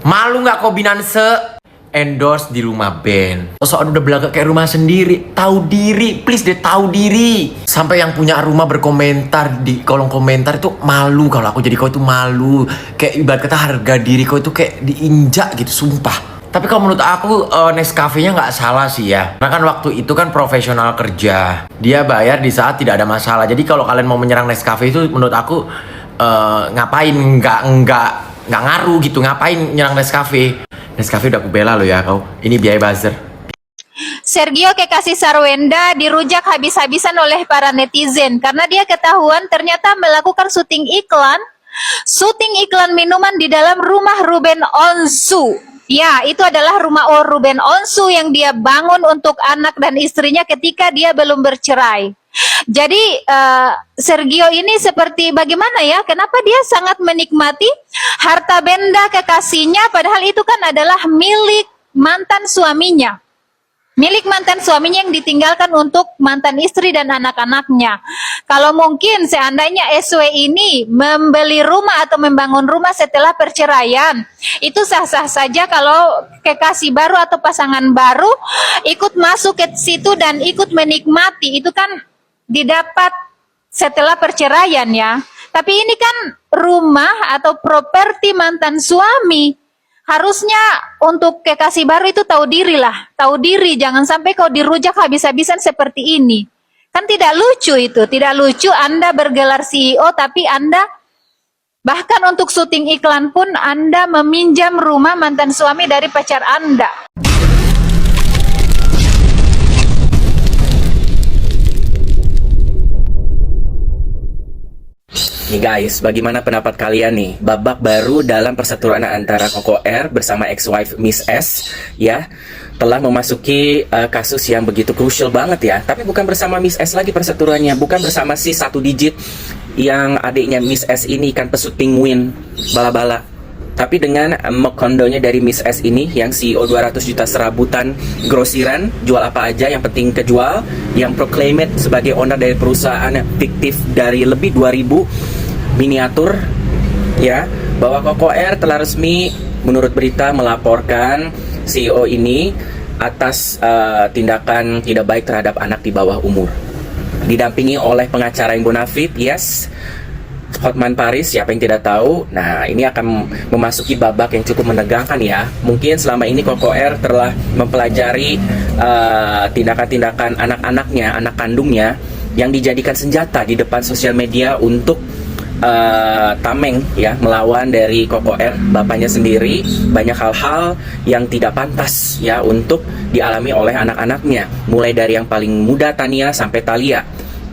Malu nggak kau Binance? Endorse di rumah band. Soalnya udah belaga kayak rumah sendiri. Tahu diri, please deh, tahu diri. Sampai yang punya rumah berkomentar di kolom komentar itu malu. Kalau aku jadi kau itu malu. Kayak ibarat kata harga diri kau itu kayak diinjak gitu, sumpah. Tapi kalau menurut aku Nescafe-nya nggak salah sih ya. Karena kan waktu itu kan profesional kerja. Dia bayar di saat tidak ada masalah. Jadi kalau kalian mau menyerang Nescafe itu menurut aku ngapain nggak ngaruh gitu, ngapain nyerang Nescafe. Nescafe udah aku bela lo ya kau. Ini biaya buzzer. Sergio Kekasih Sarwenda dirujak habis-habisan oleh para netizen karena dia ketahuan ternyata melakukan syuting iklan minuman di dalam rumah Ruben Onsu. Ya, itu adalah rumah Ruben Onsu yang dia bangun untuk anak dan istrinya ketika dia belum bercerai. Jadi Sergio ini seperti bagaimana ya? Kenapa dia sangat menikmati harta benda kekasihnya padahal itu kan adalah milik mantan suaminya. Milik mantan suaminya yang ditinggalkan untuk mantan istri dan anak-anaknya. Kalau mungkin seandainya SW ini membeli rumah atau membangun rumah setelah perceraian, itu sah-sah saja kalau kekasih baru atau pasangan baru ikut masuk ke situ dan ikut menikmati. Itu kan didapat setelah perceraian ya. Tapi ini kan rumah atau properti mantan suami. Harusnya untuk kekasih baru itu tahu diri lah, tahu diri, jangan sampai kau dirujak habis-habisan seperti ini. Kan tidak lucu itu, tidak lucu Anda bergelar CEO tapi Anda bahkan untuk syuting iklan pun Anda meminjam rumah mantan suami dari pacar Anda. Nih guys, bagaimana pendapat kalian nih? Babak baru dalam perseteruan antara Koko R bersama ex-wife Miss S ya telah memasuki kasus yang begitu krusial banget ya. Tapi bukan bersama Miss S lagi perseteruannya, bukan bersama si satu digit yang adiknya Miss S ini kan pesut penguin bala-bala. Tapi dengan kondonya dari Miss S ini yang CEO 200 juta serabutan grosiran, jual apa aja yang penting kejual, yang proclaimed sebagai owner dari perusahaan fiktif dari lebih 2000 miniatur ya, bahwa Koko R telah resmi menurut berita melaporkan CEO ini atas tindakan tidak baik terhadap anak di bawah umur. Didampingi oleh pengacara yang bonafit, yes, Hotman Paris, siapa yang tidak tahu. Nah, ini akan memasuki babak yang cukup menegangkan ya. Mungkin selama ini Koko R telah mempelajari tindakan-tindakan anak-anaknya, anak kandungnya yang dijadikan senjata di depan sosial media untuk tameng ya, melawan dari Koko R bapaknya sendiri. Banyak hal-hal yang tidak pantas ya untuk dialami oleh anak-anaknya, mulai dari yang paling muda Tania sampai Thalia.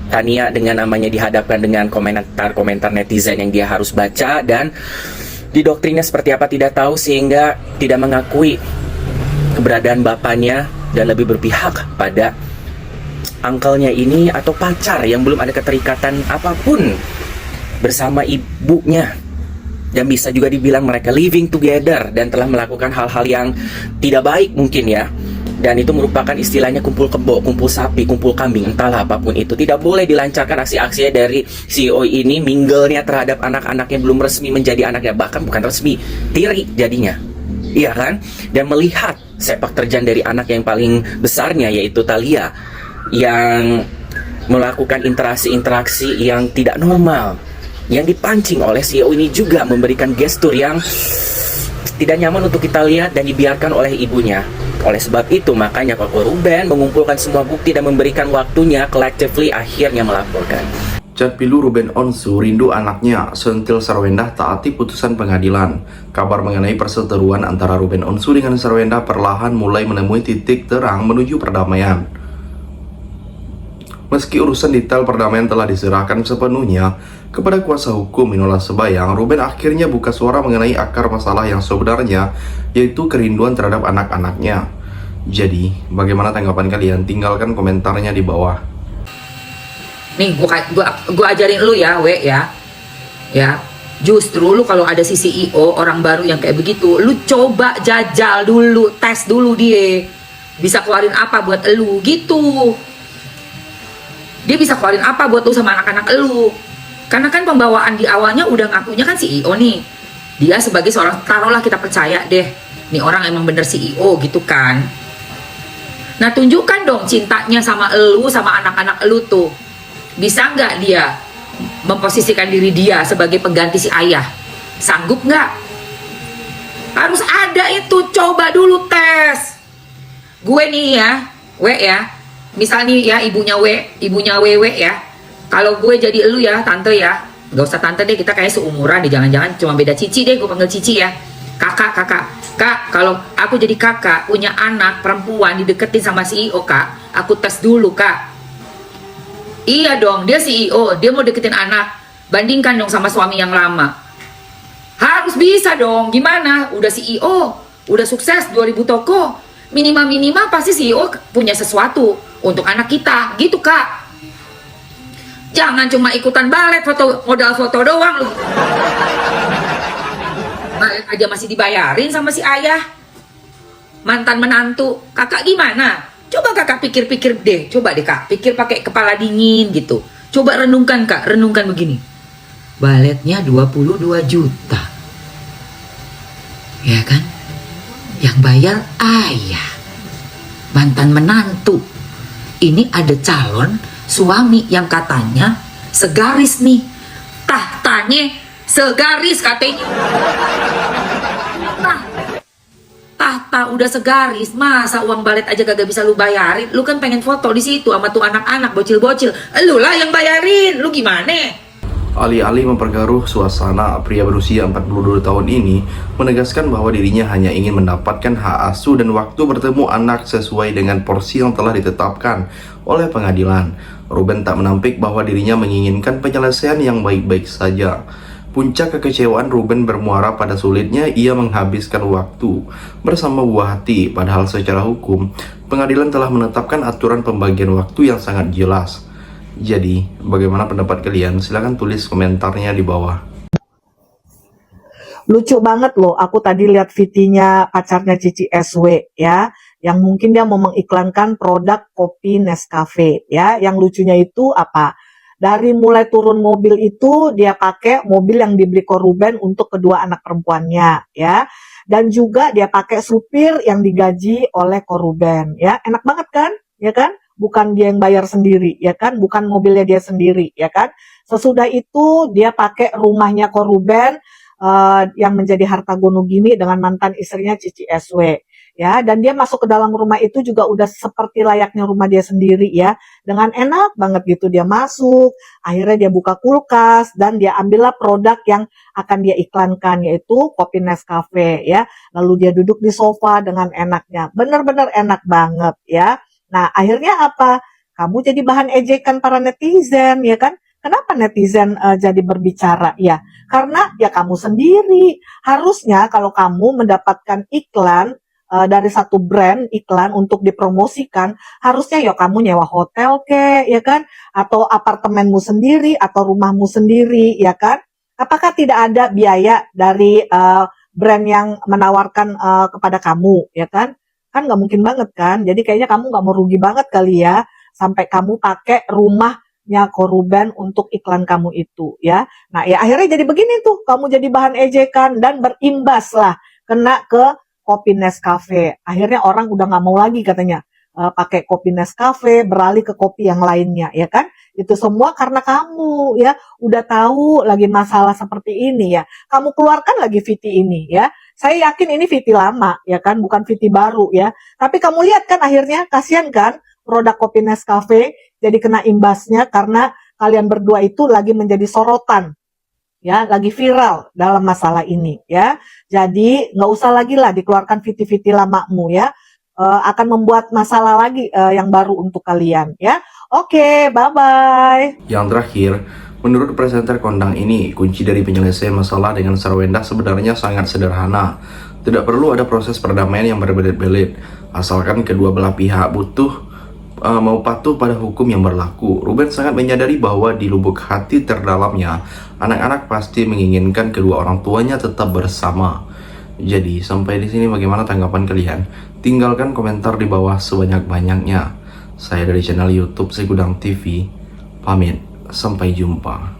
Tania dengan namanya dihadapkan dengan komentar-komentar netizen yang dia harus baca dan didoktrinnya seperti apa tidak tahu, sehingga tidak mengakui keberadaan bapaknya dan lebih berpihak pada uncle-nya ini atau pacar yang belum ada keterikatan apapun bersama ibunya. Dan bisa juga dibilang mereka living together dan telah melakukan hal-hal yang tidak baik mungkin ya. Dan itu merupakan istilahnya kumpul kebo, kumpul sapi, kumpul kambing, entahlah apapun itu. Tidak boleh dilancarkan aksi-aksinya dari CEO ini, mingle-nya terhadap anak-anak yang belum resmi menjadi anaknya. Bahkan bukan resmi, tiri jadinya. Iya kan? Dan melihat sepak terjang dari anak yang paling besarnya, yaitu Thalia, yang melakukan interaksi-interaksi yang tidak normal, yang dipancing oleh CEO ini juga memberikan gestur yang tidak nyaman untuk kita lihat dan dibiarkan oleh ibunya. Oleh sebab itu makanya Koko Ruben mengumpulkan semua bukti dan memberikan waktunya collectively akhirnya melaporkan. Cat pilu Ruben Onsu rindu anaknya, sentil Sarwenda taati putusan pengadilan. Kabar mengenai perseteruan antara Ruben Onsu dengan Sarwenda perlahan mulai menemui titik terang menuju perdamaian. Meski urusan detail perdamaian telah diserahkan sepenuhnya kepada kuasa hukum Minola Sebayang, Ruben akhirnya buka suara mengenai akar masalah yang sebenarnya, yaitu kerinduan terhadap anak-anaknya. Jadi, bagaimana tanggapan kalian? Tinggalkan komentarnya di bawah. Nih, gua ajarin lu ya, ya. Justru lu kalau ada si CEO orang baru yang kayak begitu, lu coba jajal dulu, tes dulu dia bisa keluarin apa buat lu gitu. Dia bisa keluarin apa buat lu sama anak-anak lu. Karena kan pembawaan di awalnya udah ngakunya kan CEO nih. Dia sebagai seorang, taruhlah kita percaya deh, nih orang emang bener CEO gitu kan. Nah tunjukkan dong cintanya sama elu, sama anak-anak elu tuh. Bisa nggak dia memposisikan diri dia sebagai pengganti si ayah? Sanggup nggak? Harus ada itu, coba dulu tes. Gue nih ya, misal nih ya ibunya Wewe ya. Kalau gue jadi elu ya, tante ya, gak usah tante deh, kita kayak seumuran deh, jangan-jangan cuma beda cici deh, gue panggil cici ya. Kak, kalau aku jadi kakak, punya anak perempuan dideketin sama CEO kak, aku tes dulu kak. Iya dong, dia CEO, dia mau deketin anak, bandingkan dong sama suami yang lama. Harus bisa dong, gimana? Udah CEO, udah sukses 2000 toko, minimal pasti CEO punya sesuatu untuk anak kita, gitu kak. Jangan cuma ikutan balet, modal foto doang lu. Balet aja masih dibayarin sama si ayah. Mantan menantu, kakak gimana? Coba kakak pikir-pikir deh, coba deh kak, pikir pakai kepala dingin gitu. Coba renungkan kak, renungkan begini. Baletnya 22 juta. Ya kan? Yang bayar ayah. Mantan menantu. Ini ada calon suami yang katanya segaris nih. Tahtanya segaris katanya. Tahta udah segaris, masa uang balet aja kagak bisa lu bayarin? Lu kan pengen foto di situ sama tuh anak-anak bocil-bocil. Lu lah yang bayarin, lu gimana? Alih-alih memperkeruh suasana, pria berusia 42 tahun ini menegaskan bahwa dirinya hanya ingin mendapatkan hak asuh dan waktu bertemu anak sesuai dengan porsi yang telah ditetapkan oleh pengadilan. Ruben tak menampik bahwa dirinya menginginkan penyelesaian yang baik-baik saja. Puncak kekecewaan Ruben bermuara pada sulitnya ia menghabiskan waktu bersama buah hati, padahal secara hukum pengadilan telah menetapkan aturan pembagian waktu yang sangat jelas. Jadi, bagaimana pendapat kalian? Silahkan tulis komentarnya di bawah. Lucu banget loh, aku tadi lihat VT-nya pacarnya Cici SW ya, yang mungkin dia mau mengiklankan produk kopi Nescafe ya. Yang lucunya itu apa? Dari mulai turun mobil itu dia pakai mobil yang dibeli Ko Ruben untuk kedua anak perempuannya ya. Dan juga dia pakai supir yang digaji oleh Ko Ruben ya. Enak banget kan? Ya kan? Bukan dia yang bayar sendiri, ya kan? Bukan mobilnya dia sendiri, ya kan? Sesudah itu dia pakai rumahnya Ko Ruben yang menjadi harta gono gini dengan mantan istrinya Cici SW, ya. Dan dia masuk ke dalam rumah itu juga udah seperti layaknya rumah dia sendiri, ya. Dengan enak banget gitu dia masuk. Akhirnya dia buka kulkas dan dia ambillah produk yang akan dia iklankan, yaitu kopi Nescafe, ya. Lalu dia duduk di sofa dengan enaknya, bener-bener enak banget, ya. Nah, akhirnya apa? Kamu jadi bahan ejekan para netizen, ya kan? Kenapa netizen jadi berbicara? Ya, karena ya kamu sendiri. Harusnya kalau kamu mendapatkan iklan dari satu brand, iklan untuk dipromosikan, harusnya ya kamu nyewa hotel ya kan? Atau apartemenmu sendiri, atau rumahmu sendiri, ya kan? Apakah tidak ada biaya dari brand yang menawarkan kepada kamu, ya kan? Kan nggak mungkin banget kan, jadi kayaknya kamu nggak mau rugi banget kali ya, sampai kamu pakai rumahnya Ko Ruben untuk iklan kamu itu ya. Nah ya akhirnya jadi begini tuh, kamu jadi bahan ejekan dan berimbas lah, kena ke kopi Nescafe. Akhirnya orang udah nggak mau lagi katanya pakai kopi Nescafe, beralih ke kopi yang lainnya ya kan. Itu semua karena kamu ya, udah tahu lagi masalah seperti ini ya, kamu keluarkan lagi VT ini ya. Saya yakin ini VT lama ya kan, bukan VT baru ya. Tapi kamu lihat kan akhirnya, kasihan kan produk kopi Nescafe jadi kena imbasnya karena kalian berdua itu lagi menjadi sorotan ya, lagi viral dalam masalah ini ya. Jadi nggak usah lagi lah dikeluarkan VT-VT lamamu ya, akan membuat masalah lagi yang baru untuk kalian ya. Oke, bye-bye. Yang terakhir, menurut presenter kondang ini, kunci dari penyelesaian masalah dengan Sarwenda sebenarnya sangat sederhana. Tidak perlu ada proses perdamaian yang berbelit-belit, asalkan kedua belah pihak mau patuh pada hukum yang berlaku. Ruben sangat menyadari bahwa di lubuk hati terdalamnya, anak-anak pasti menginginkan kedua orang tuanya tetap bersama. Jadi, sampai di sini bagaimana tanggapan kalian? Tinggalkan komentar di bawah sebanyak-banyaknya. Saya dari channel YouTube Segudang TV, pamit. Sampai jumpa.